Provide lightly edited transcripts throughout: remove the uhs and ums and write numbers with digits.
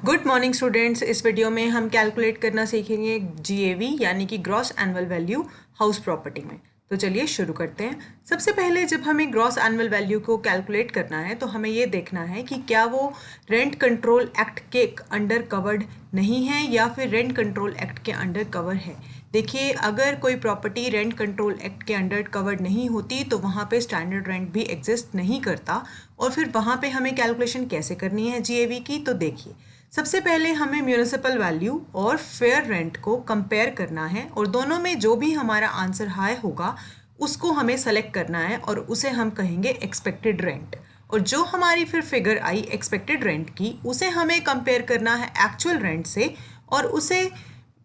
Good morning students. इस video में हम कैलकुलेट करना सीखेंगे जीएवी यानी कि gross annual value house property में। तो चलिए शुरू करते हैं। सबसे पहले जब हमें ग्रॉस एनुअल वैल्यू को कैलकुलेट करना है तो हमें ये देखना है कि क्या वो रेंट कंट्रोल एक्ट के अंडर कवर्ड नहीं है या फिर रेंट कंट्रोल एक्ट के अंडर कवर है। देखिए, अगर कोई प्रॉपर्टी रेंट कंट्रोल एक्ट के अंडर कवर्ड नहीं होती तो वहाँ पे स्टैंडर्ड रेंट भी एग्जिस्ट नहीं करता। और फिर वहाँ पे हमें कैलकुलेशन कैसे करनी है जीएवी की, तो देखिए सबसे पहले हमें म्यूनिसिपल वैल्यू और फेयर रेंट को कंपेयर करना है और दोनों में जो भी हमारा आंसर हाई होगा उसको हमें सेलेक्ट करना है और उसे हम कहेंगे एक्सपेक्टेड रेंट। और जो हमारी फिर फिगर आई एक्सपेक्टेड रेंट की, उसे हमें कंपेयर करना है एक्चुअल रेंट से और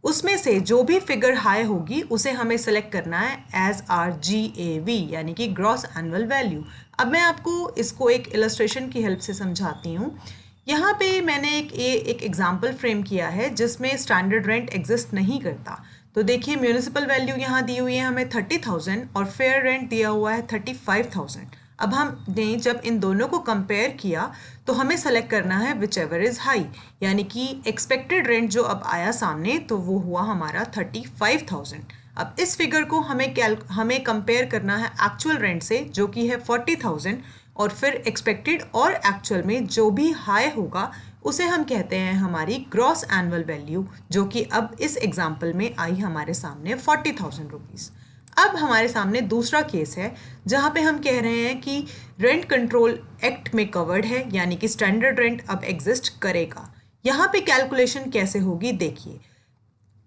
उसमें से जो भी फिगर हाई होगी उसे हमें सेलेक्ट करना है एज आर GAV यानी कि ग्रॉस एनुअल वैल्यू। अब मैं आपको इसको एक इलस्ट्रेशन की हेल्प से समझाती हूँ। यहाँ पे मैंने एक एग्जाम्पल फ्रेम किया है जिसमें स्टैंडर्ड रेंट एग्जिस्ट नहीं करता। तो देखिए, म्यूनिसिपल वैल्यू यहाँ दी हुई है हमें 30,000 और फेयर रेंट दिया हुआ है 35,000। अब हमने जब इन दोनों को कंपेयर किया तो हमें सेलेक्ट करना है विच एवर इज़ हाई, यानी कि एक्सपेक्टेड रेंट जो अब आया सामने तो वो हुआ हमारा 35,000। अब इस फिगर को हमें कंपेयर करना है एक्चुअल रेंट से जो कि है 40,000 और फिर एक्सपेक्टेड और एक्चुअल में जो भी हाई होगा उसे हम कहते हैं हमारी ग्रॉस एनुअल वैल्यू, जो कि अब इस एग्जाम्पल में आई हमारे सामने 40,000 रुपीज़। अब हमारे सामने दूसरा केस है जहाँ पे हम कह रहे हैं कि रेंट कंट्रोल एक्ट में कवर्ड है यानी कि स्टैंडर्ड रेंट अब एग्जिस्ट करेगा। यहाँ पे कैलकुलेशन कैसे होगी देखिए,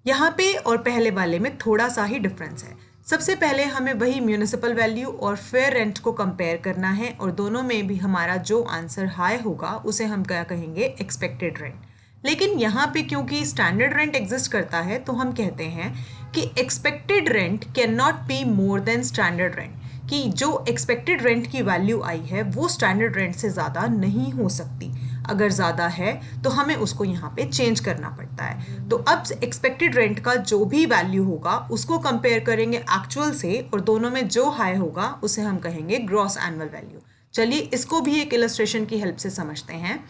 यहाँ पे और पहले वाले में थोड़ा सा ही डिफरेंस है। सबसे पहले हमें वही म्यूनिसिपल वैल्यू और फेयर रेंट को कंपेयर करना है और दोनों में भी हमारा जो आंसर हाई होगा उसे हम क्या कहेंगे एक्सपेक्टेड रेंट। लेकिन यहाँ पे क्योंकि स्टैंडर्ड रेंट एग्जिस्ट करता है तो हम कहते हैं कि expected rent can not be more than standard rent, कि जो एक्सपेक्टेड रेंट की वैल्यू आई है वो स्टैंडर्ड रेंट से ज़्यादा नहीं हो सकती। अगर ज़्यादा है तो हमें उसको यहाँ पे चेंज करना पड़ता है। तो अब एक्सपेक्टेड रेंट का जो भी वैल्यू होगा उसको कंपेयर करेंगे एक्चुअल से और दोनों में जो हाई होगा उसे हम कहेंगे ग्रॉस एनुअल वैल्यू। चलिए इसको भी एक इलस्ट्रेशन की हेल्प से समझते हैं।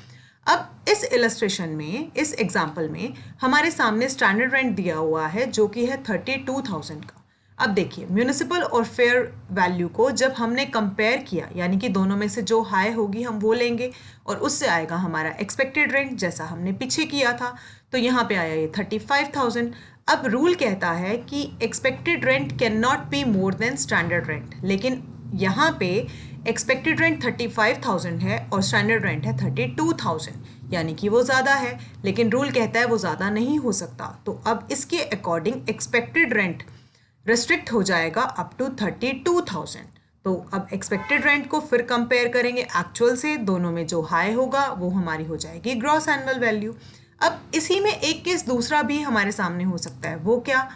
अब इस इलस्ट्रेशन में, इस एग्जाम्पल में हमारे सामने स्टैंडर्ड रेंट दिया हुआ है जो कि है 32,000 का। अब देखिए, म्यूनिसिपल और फेयर वैल्यू को जब हमने कंपेयर किया यानी कि दोनों में से जो हाई होगी हम वो लेंगे और उससे आएगा हमारा एक्सपेक्टेड रेंट जैसा हमने पीछे किया था। तो यहाँ पे आया ये 35,000। अब रूल कहता है कि expected rent can not be more than standard rent, लेकिन यहाँ पे एक्सपेक्टेड रेंट 35,000 है और स्टैंडर्ड रेंट है 32,000, यानी कि वो ज़्यादा है, लेकिन रूल कहता है वो ज़्यादा नहीं हो सकता। तो अब इसके अकॉर्डिंग एक्सपेक्टेड रेंट रेस्ट्रिक्ट हो जाएगा अप टू 32,000। तो अब एक्सपेक्टेड रेंट को फिर कंपेयर करेंगे एक्चुअल से, दोनों में जो हाई होगा वो हमारी हो जाएगी ग्रॉस एनुअल वैल्यू। अब इसी में एक केस दूसरा भी हमारे सामने हो सकता है, वो क्या?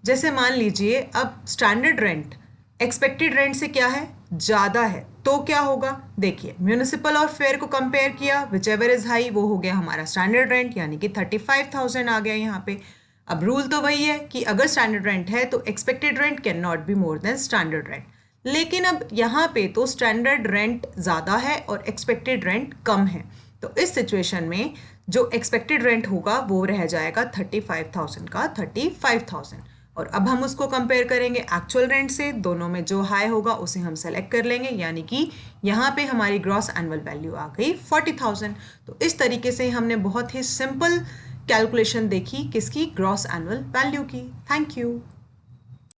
जैसे मान लीजिए अब स्टैंडर्ड रेंट एक्सपेक्टेड रेंट से क्या है, ज़्यादा है, तो क्या होगा? देखिए, म्यूनिसिपल और फेयर को कंपेयर किया, विच एवर इज हाई वो हो गया हमारा स्टैंडर्ड रेंट यानी कि 35,000 आ गया यहाँ पे। अब रूल तो वही है कि अगर स्टैंडर्ड रेंट है तो expected rent can not be more than standard rent, लेकिन अब यहाँ पे तो स्टैंडर्ड रेंट ज़्यादा है और एक्सपेक्टेड रेंट कम है। तो इस सिचुएशन में जो एक्सपेक्टेड रेंट होगा वो रह जाएगा 35,000 का 35,000 और अब हम उसको कंपेयर करेंगे एक्चुअल रेंट से, दोनों में जो हाई होगा उसे हम सेलेक्ट कर लेंगे, यानी कि यहाँ पे हमारी ग्रॉस एनुअल वैल्यू आ गई 40,000। तो इस तरीके से हमने बहुत ही सिंपल कैलकुलेशन देखी किसकी, ग्रॉस एनुअल वैल्यू की। Thank you.